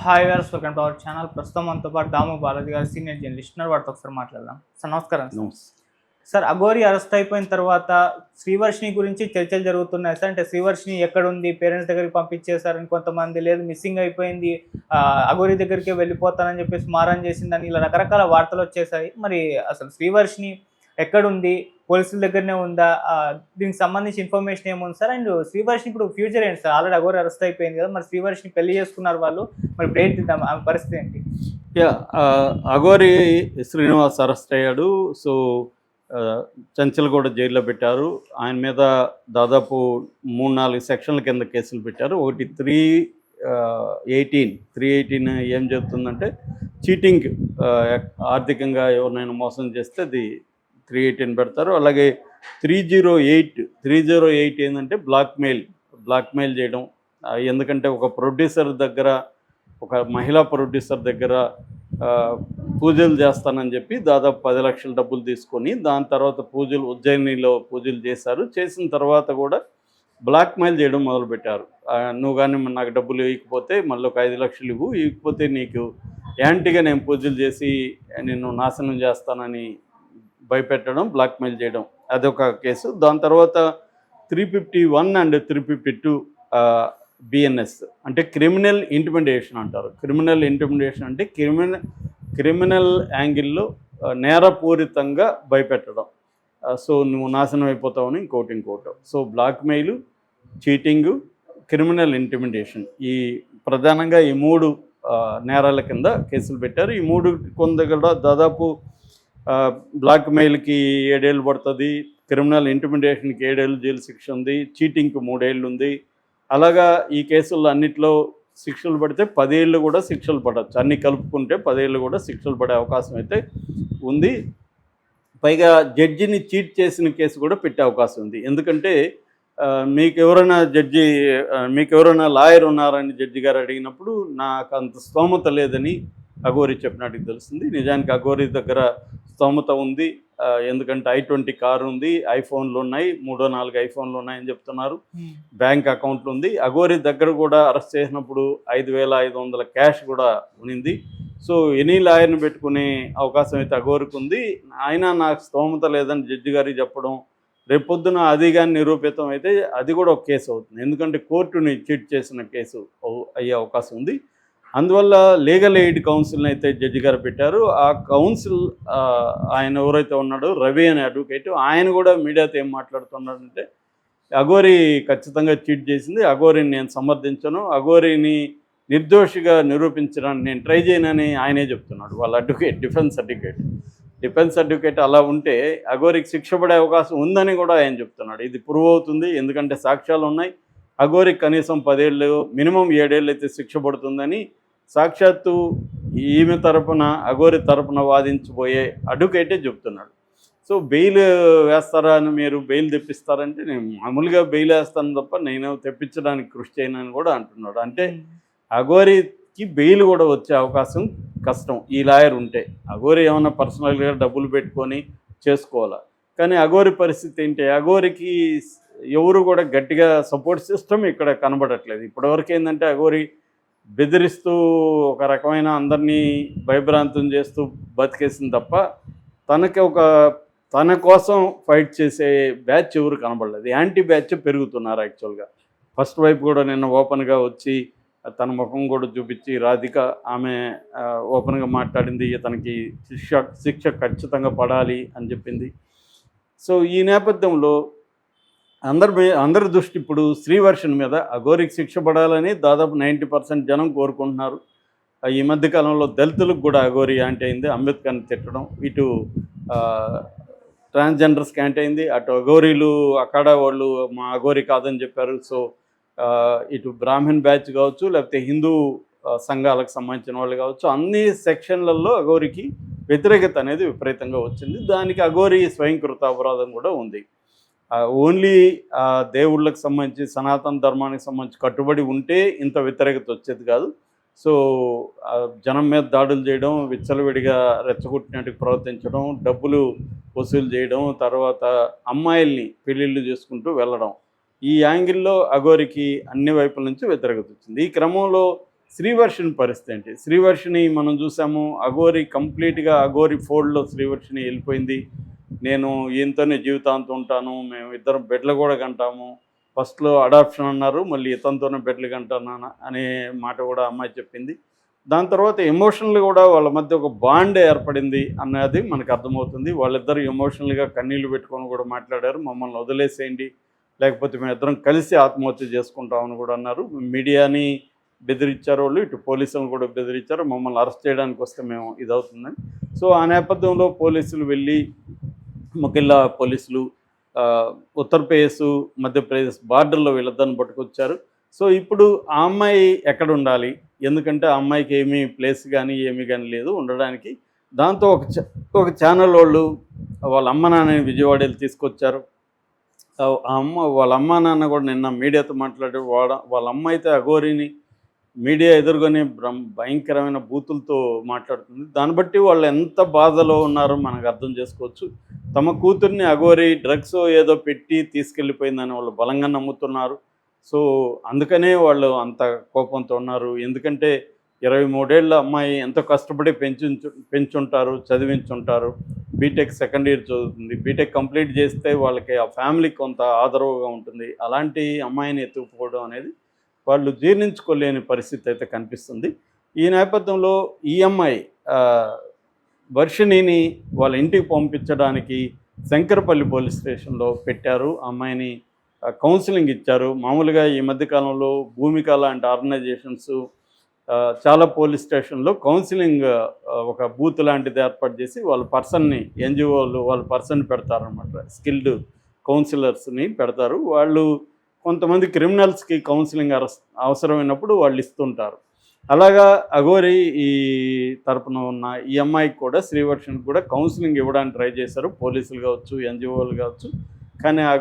Hi viewers, welcome to our channel. ప్రస్తుతం మనతో పాటు దాము బాలాజీ గారు, సీనియర్ జర్నలిస్ట్ ఉన్నారు. వాటితో ఒకసారి మాట్లాడదాం. సార్ నమస్కారం. సార్, అఘోరి అరెస్ట్ అయిపోయిన తర్వాత శ్రీవర్షిని గురించి చర్చలు జరుగుతున్నాయి సార్. అంటే శ్రీవర్షిని ఎక్కడుంది, పేరెంట్స్ దగ్గరికి పంపించేశారని కొంతమంది, లేదు మిస్సింగ్ అయిపోయింది, అఘోరి దగ్గరికి వెళ్ళిపోతానని చెప్పేసి మారం చేసిందని ఇలా రకరకాల వార్తలు వచ్చేసాయి. మరి అసలు శ్రీవర్షిని ఎక్కడుంది, పోలీసుల దగ్గరనే ఉందా, దీనికి సంబంధించి ఇన్ఫర్మేషన్ ఏముంది సార్? అండ్ శ్రీవర్షిని ఇప్పుడు ఫ్యూచర్ ఏంటి సార్? ఆల్రెడీ అఘోరి అరెస్ట్ అయిపోయింది కదా, మరి శ్రీవర్షిని పెళ్లి చేసుకున్నారు వాళ్ళు, మరి ఇప్పుడు ఏంటి ఆమె పరిస్థితి ఏంటి? అఘోరి శ్రీనివాస్ అరెస్ట్ అయ్యాడు. సో చంచల్గూడ జైల్లో పెట్టారు. ఆయన మీద దాదాపు 3-4 సెక్షన్ల కింద కేసులు పెట్టారు. ఒకటి 318 ఏం చెప్తుందంటే చీటింగ్, ఆర్థికంగా ఎవరినైనా మోసం చేస్తే అది 318 పెడతారు. అలాగే 308 ఏంటంటే బ్లాక్మెయిల్ చేయడం. ఎందుకంటే ఒక ప్రొడ్యూసర్ దగ్గర, ఒక మహిళా ప్రొడ్యూసర్ దగ్గర పూజలు చేస్తానని చెప్పి దాదాపు 10 లక్షల డబ్బులు తీసుకొని దాని తర్వాత ఉజ్జయినిలో పూజలు చేశారు. చేసిన తర్వాత కూడా బ్లాక్మెయిల్ చేయడం మొదలుపెట్టారు. నువ్వు కానీ నాకు డబ్బులు ఇవ్వకపోతే మళ్ళీ ఒక 5 లక్షలు ఇవ్వకపోతే నీకు యాంటీగా నేను పూజలు చేసి నిన్ను నాశనం చేస్తానని భయపెట్టడం, బ్లాక్మెయిల్ చేయడం, అదొక కేసు. దాని తర్వాత 351 అండ్ 352 బిఎన్ఎస్ అంటే క్రిమినల్ ఇంటిమిడేషన్ అంటారు. క్రిమినల్ ఇంటిమిడేషన్ అంటే క్రిమినల్ యాంగిల్లో నేరపూరితంగా భయపెట్టడం. సో నువ్వు నాశనం అయిపోతావని ఇంకోటి. So blackmail, cheating, criminal intimidation, ఈ ప్రధానంగా ఈ 3 నేరాల కింద కేసులు పెట్టారు. ఈ 3 కూడా దాదాపు బ్లాక్మెయిల్కి 7 ఏళ్ళు పడుతుంది, క్రిమినల్ ఇంటిమిడేషన్కి 7 ఏళ్ళు జైలు శిక్ష ఉంది, చీటింగ్కి 3 ఏళ్ళు ఉంది. అలాగా ఈ కేసుల్లో అన్నిట్లో శిక్షలు పడితే 10 ఏళ్ళు కూడా శిక్షలు పడవచ్చు. అన్నీ కలుపుకుంటే 10 ఏళ్ళు కూడా శిక్షలు పడే అవకాశం అయితే ఉంది. పైగా జడ్జిని చీట్ చేసిన కేసు కూడా పెట్టే అవకాశం ఉంది. ఎందుకంటే మీకు ఎవరైనా లాయర్ ఉన్నారని జడ్జి గారు అడిగినప్పుడు నాకు అంత స్తోమత లేదని అఘోరి చెప్పినట్టుకు తెలుస్తుంది. నిజానికి అఘోరి దగ్గర స్తోమత ఉంది. ఎందుకంటే i20 కారు ఉంది, ఐఫోన్లు ఉన్నాయి, 3-4 ఐఫోన్లు ఉన్నాయని చెప్తున్నారు, బ్యాంక్ అకౌంట్లు ఉంది. అఘోరి దగ్గర కూడా అరెస్ట్ చేసినప్పుడు 5,500 క్యాష్ కూడా ఉన్నింది. సో ఎనీ లాయర్ని పెట్టుకునే అవకాశం అయితే అఘోరికి ఉంది. అయినా నాకు స్తోమత లేదని జడ్జి గారికి చెప్పడం, రేపొద్దున అది కానీ నిరూపితం అయితే అది కూడా ఒక కేసు అవుతుంది. ఎందుకంటే కోర్టుని చీట్ చేసిన కేసు అయ్యే అవకాశం ఉంది. అందువల్ల లీగల్ ఎయిడ్ కౌన్సిల్ని అయితే జడ్జి గారు పెట్టారు. ఆ కౌన్సిల్ ఆయన ఎవరైతే ఉన్నాడో రవి అనే అడ్వకేట్, ఆయన కూడా మీడియాతో ఏం మాట్లాడుతున్నాడంటే అఘోరి ఖచ్చితంగా చీట్ చేసింది, అఘోరిని నేను సమర్థించను, అఘోరిని నిర్దోషిగా నిరూపించడానికి నేను ట్రై చేయనని ఆయనే చెప్తున్నాడు. వాళ్ళ డిఫెన్స్ అడ్వకేట్ అలా ఉంటే అఘోరికి శిక్ష పడే అవకాశం ఉందని కూడా ఆయన చెప్తున్నాడు. ఇది ప్రూవ్ అవుతుంది, ఎందుకంటే సాక్ష్యాలు ఉన్నాయి. అఘోరికి కనీసం 10 ఏళ్ళు, మినిమం 7 ఏళ్ళు అయితే శిక్ష పడుతుందని సాక్షాత్తు ఈమె తరపున, అఘోరి తరపున వాదించబోయే అడ్వకేటే చెప్తున్నాడు. సో బెయిల్ వేస్తారా అని, మీరు బెయిల్ తెప్పిస్తారంటే నేను మామూలుగా బెయిల్ వేస్తాను తప్ప నేను తెప్పించడానికి కృషి చేయనని కూడా అంటున్నాడు. అంటే అఘోరికి బెయిల్ కూడా వచ్చే అవకాశం కష్టం ఈ లాయర్ ఉంటే. అఘోరి ఏమన్నా పర్సనల్గా డబ్బులు పెట్టుకొని చేసుకోవాలా, కానీ అఘోరి పరిస్థితి ఏంటి? అఘోరికి ఎవరు కూడా గట్టిగా సపోర్ట్ సిస్టమ్ ఇక్కడ కనబడట్లేదు. ఇప్పటివరకు ఏంటంటే అఘోరి బెదిరిస్తూ ఒక రకమైన అందరినీ భయభ్రాంతం చేస్తూ బతికేసింది తప్ప తన కోసం ఫైట్ చేసే బ్యాచ్ ఎవరు కనబడలేదు. యాంటీ బ్యాచ్ పెరుగుతున్నారు యాక్చువల్గా. ఫస్ట్ వైపు కూడా నిన్న ఓపెన్గా వచ్చి తన ముఖం కూడా చూపించి రాధిక ఆమె ఓపెన్గా మాట్లాడింది, తనకి శిక్ష ఖచ్చితంగా పడాలి అని చెప్పింది. సో ఈ నేపథ్యంలో అందరి దృష్టి ఇప్పుడు శ్రీవర్షిని మీద. అఘోరికి శిక్ష పడాలని దాదాపు 90% జనం కోరుకుంటున్నారు. ఈ మధ్యకాలంలో దళితులకు కూడా అఘోరి యాంటీ అయింది, అంబేద్కర్ని తిట్టడం, ఇటు ట్రాన్స్జెండర్స్కి యాంటీ అయింది, అటు అఘోరీలు అఖాడా వాళ్ళు మా అఘోరి కాదని చెప్పారు. సో ఇటు బ్రాహ్మణ్ బ్యాచ్ కావచ్చు, లేకపోతే హిందూ సంఘాలకు సంబంధించిన వాళ్ళు కావచ్చు, అన్ని సెక్షన్లలో అఘోరికి వ్యతిరేకత అనేది విపరీతంగా వచ్చింది. దానికి అఘోరి స్వయంకృత అపరాధం కూడా ఉంది. ఓన్లీ దేవుళ్ళకి సంబంధించి, సనాతన ధర్మానికి సంబంధించి కట్టుబడి ఉంటే ఇంత వ్యతిరేకత వచ్చేది కాదు. సో జనం మీద దాడులు చేయడం, విచ్చలవిడిగా రెచ్చగొట్టినట్టు ప్రవర్తించడం, డబ్బులు వసూలు చేయడం, తర్వాత అమ్మాయిల్ని పెళ్ళిళ్ళు చేసుకుంటూ వెళ్ళడం, ఈ యాంగిల్లో అఘోరికి అన్ని వైపుల నుంచి వ్యతిరేకత వచ్చింది. ఈ క్రమంలో శ్రీవర్షిని పరిస్థితి ఏంటి? శ్రీవర్షిని మనం చూసాము, అఘోరి కంప్లీట్గా అఘోరి ఫోల్డ్లో శ్రీవర్షిని వెళ్ళిపోయింది. నేను ఈయనతోనే జీవితాంతం ఉంటాను, మేము ఇద్దరం బెడ్లు కూడా కంటాము. ఫస్ట్లో అడాప్షన్ అన్నారు, మళ్ళీ ఇతనితోనే బెడ్లు కంటాను అనే మాట కూడా అమ్మాయి చెప్పింది. దాని తర్వాత ఎమోషనల్ కూడా వాళ్ళ మధ్య ఒక బాండ్ ఏర్పడింది అన్నది మనకు అర్థమవుతుంది. వాళ్ళిద్దరు ఎమోషనల్గా కన్నీళ్లు పెట్టుకొని కూడా మాట్లాడారు. మమ్మల్ని వదిలేసేయండి, లేకపోతే మేము ఇద్దరం కలిసి ఆత్మహత్య చేసుకుంటామని కూడా అన్నారు. మీడియాని బెదిరించారు వాళ్ళు, ఇటు పోలీసులను కూడా బెదిరించారు, మమ్మల్ని అరెస్ట్ చేయడానికి వస్తే మేము ఇదవుతుందని. సో ఆ నేపథ్యంలో పోలీసులు వెళ్ళి, ముఖ్యంగా పోలీసులు ఉత్తరప్రదేశ్ మధ్యప్రదేశ్ బార్డర్లో వీళ్ళిద్దరిని పట్టుకొచ్చారు. సో ఇప్పుడు ఆ అమ్మాయి ఎక్కడ ఉండాలి? ఎందుకంటే ఆ అమ్మాయికి ఏమీ ప్లేస్ కానీ ఏమీ కానీ లేదు ఉండడానికి. దాంతో ఒక ఛానల్ వాళ్ళు వాళ్ళ అమ్మ నాన్నని విజయవాడకి తీసుకొచ్చారు. వాళ్ళ అమ్మ నాన్న కూడా నిన్న మీడియాతో మాట్లాడారు. వాళ్ళ అమ్మ అయితే అఘోరిని మీడియా ఎదుర్కొని భయంకరమైన బూతులతో మాట్లాడుతుంది. దాన్ని బట్టి వాళ్ళు ఎంత బాధలో ఉన్నారో మనకు అర్థం చేసుకోవచ్చు. తమ కూతుర్ని అఘోరి డ్రగ్స్ ఏదో పెట్టి తీసుకెళ్ళిపోయిందని వాళ్ళు బలంగా నమ్ముతున్నారు. సో అందుకనే వాళ్ళు అంత కోపంతో ఉన్నారు. ఎందుకంటే 23 ఏళ్ళ అమ్మాయి ఎంతో కష్టపడి పెంచుంటారు, చదివించుంటారు. బీటెక్ సెకండ్ ఇయర్ చదువుతుంది. బీటెక్ కంప్లీట్ చేస్తే వాళ్ళకి ఆ ఫ్యామిలీకి కొంత ఆదరవుగా ఉంటుంది. అలాంటి అమ్మాయిని ఎత్తుకుపోవడం అనేది వాళ్ళు జీర్ణించుకోలేని పరిస్థితి అయితే కనిపిస్తుంది. ఈ నేపథ్యంలో ఈ అమ్మాయి వర్షిణిని వాళ్ళ ఇంటికి పంపించడానికి శంకరపల్లి పోలీస్ స్టేషన్లో పెట్టారు. అమ్మాయిని కౌన్సిలింగ్ ఇచ్చారు. మామూలుగా ఈ మధ్యకాలంలో భూమిక లాంటి ఆర్గనైజేషన్స్ చాలా పోలీస్ స్టేషన్లో కౌన్సిలింగ్ ఒక బూత్ లాంటిది ఏర్పాటు చేసి వాళ్ళ పర్సన్ని, ఎన్జిఓలు వాళ్ళ పర్సన్ పెడతారనమాట. స్కిల్డ్ కౌన్సిలర్స్ని పెడతారు. వాళ్ళు కొంతమంది క్రిమినల్స్కి కౌన్సిలింగ్ అవసరమైనప్పుడు వాళ్ళు ఇస్తుంటారు. అలాగా అఘోరి ఈ తరపున ఉన్న ఈ అమ్మాయికి కూడా, శ్రీవర్షన్కి కూడా కౌన్సిలింగ్ ఇవ్వడానికి ట్రై చేశారు పోలీసులు కావచ్చు, ఎన్జిఓలు కావచ్చు. కానీ ఆ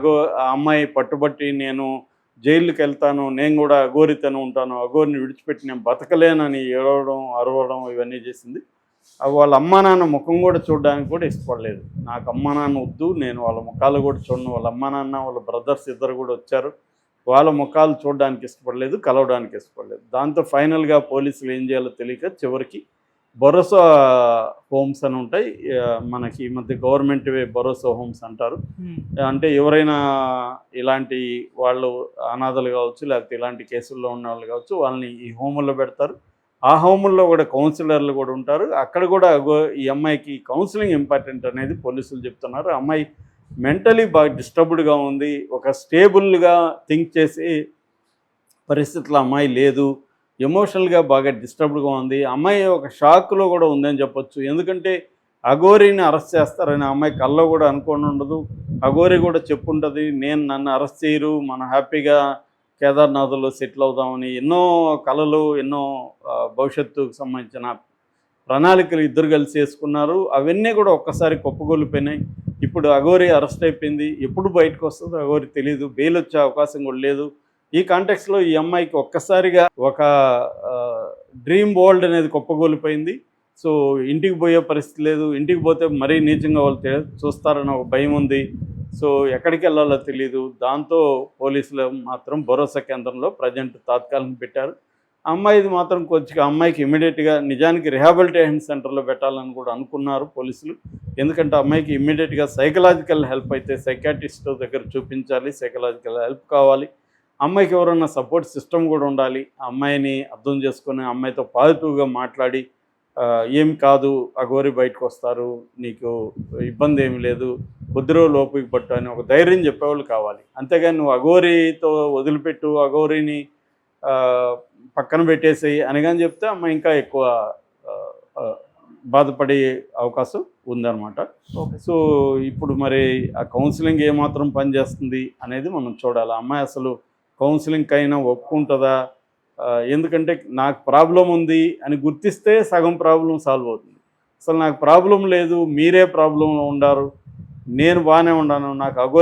అమ్మాయి పట్టుబట్టి నేను జైలుకి వెళ్తాను, నేను కూడా అఘోరితోనే ఉంటాను, అఘోరిని విడిచిపెట్టి నేను బతకలేనని ఏడవడం, అరవడం ఇవన్నీ చేసింది. వాళ్ళ అమ్మా నాన్న ముఖం కూడా చూడడానికి కూడా ఇష్టపడలేదు. నాకు అమ్మా నాన్న వద్దు, నేను వాళ్ళ ముఖాలు కూడా చూడను. వాళ్ళ అమ్మా నాన్న, వాళ్ళ బ్రదర్స్ ఇద్దరు కూడా వచ్చారు, వాళ్ళ ముఖాలు చూడడానికి ఇష్టపడలేదు, కలవడానికి ఇష్టపడలేదు. దాంతో ఫైనల్గా పోలీసులు ఏం చేయాలో తెలియక చివరికి భరోసా హోమ్స్ అని ఉంటాయి మనకి, ఈ మధ్య గవర్నమెంట్వే భరోసా హోమ్స్ అంటారు. అంటే ఎవరైనా ఇలాంటి వాళ్ళు అనాథలు కావచ్చు, లేకపోతే ఇలాంటి కేసుల్లో ఉన్న వాళ్ళు కావచ్చు, వాళ్ళని ఈ హోముల్లో పెడతారు. ఆ హోముల్లో కూడా కౌన్సిలర్లు కూడా ఉంటారు. అక్కడ కూడా ఈ అమ్మాయికి కౌన్సిలింగ్ ఇంపార్టెంట్ అనేది పోలీసులు చెప్తున్నారు. అమ్మాయి మెంటలీ బాగా డిస్టర్బ్డ్గా ఉంది, ఒక స్టేబుల్గా థింక్ చేసే పరిస్థితుల్లో అమ్మాయి లేదు, ఎమోషనల్గా బాగా డిస్టర్బ్డ్గా ఉంది. అమ్మాయి ఒక షాక్లో కూడా ఉందని చెప్పొచ్చు. ఎందుకంటే అఘోరిని అరెస్ట్ చేస్తారని అమ్మాయి కల్లో కూడా అనుకోని ఉండదు. అఘోరి కూడా చెప్పుంటుంది, నన్ను అరెస్ట్ చేయరు, మనం హ్యాపీగా కేదార్నాథ్లో సెటిల్ అవుదామని. ఎన్నో కళలు, ఎన్నో భవిష్యత్తుకు సంబంధించిన ప్రణాళికలు ఇద్దరు కలిసి వేసుకున్నారు. అవన్నీ కూడా ఒక్కసారి కుప్పగొలిపోయినాయి. ఇప్పుడు అఘోరి అరెస్ట్ అయిపోయింది. ఎప్పుడు బయటకు వస్తుందో అఘోరి తెలియదు. బెయిల్ వచ్చే అవకాశం కూడా లేదు. ఈ కాంటెక్స్లో ఈ అమ్మాయికి ఒక్కసారిగా ఒక డ్రీమ్ వరల్డ్ అనేది కుప్పగొలిపోయింది. సో ఇంటికి పోయే పరిస్థితి లేదు. ఇంటికి పోతే మరీ నీచంగా వాళ్ళు చూస్తారని ఒక భయం ఉంది. సో ఎక్కడికి వెళ్ళాలో తెలియదు. దాంతో పోలీసులు మాత్రం భరోసా కేంద్రంలో ప్రజెంట్ తాత్కాలికంగా పెట్టారు. అమ్మాయిది మాత్రం కొంచెం అమ్మాయికి ఇమ్మీడియట్గా నిజానికి రిహాబిలిటేషన్ సెంటర్లో పెట్టాలని కూడా అనుకున్నారు పోలీసులు. ఎందుకంటే అమ్మాయికి ఇమ్మీడియట్గా సైకలాజికల్ హెల్ప్ అయితే సైకాట్రిస్ట్ దగ్గర చూపించాలి, సైకలాజికల్ హెల్ప్ కావాలి. అమ్మాయికి ఎవరైనా సపోర్ట్ సిస్టమ్ కూడా ఉండాలి. అమ్మాయిని అర్థం చేసుకొని అమ్మాయితో పాజిటివ్గా మాట్లాడి ఏం కాదు, అఘోరి బయటకు వస్తారు, నీకు ఇబ్బంది ఏమి లేదు, కొద్ది రోజులు ఓపిక పట్టు అని ఒక ధైర్యం చెప్పేవాళ్ళు కావాలి. అంతేగాని నువ్వు అఘోరితో వదిలిపెట్టు, అఘోరిని పక్కన పెట్టేసి అనగాని చెప్తే అమ్మాయి ఇంకా ఎక్కువ బాధపడే అవకాశం ఉందన్నమాట. సో ఇప్పుడు మరి ఆ కౌన్సిలింగ్ ఏమాత్రం పనిచేస్తుంది అనేది మనం చూడాలి. అమ్మాయి అసలు కౌన్సిలింగ్కి అయినా ఒప్పుకుంటుందా? ఎందుకంటే నాకు ప్రాబ్లం ఉంది అని గుర్తిస్తే సగం ప్రాబ్లం సాల్వ్ అవుతుంది. అసలు నాకు ప్రాబ్లం లేదు, మీరే ప్రాబ్లంలో ఉండారు, నేను బాగానే ఉన్నాను, నాకు అఘోరి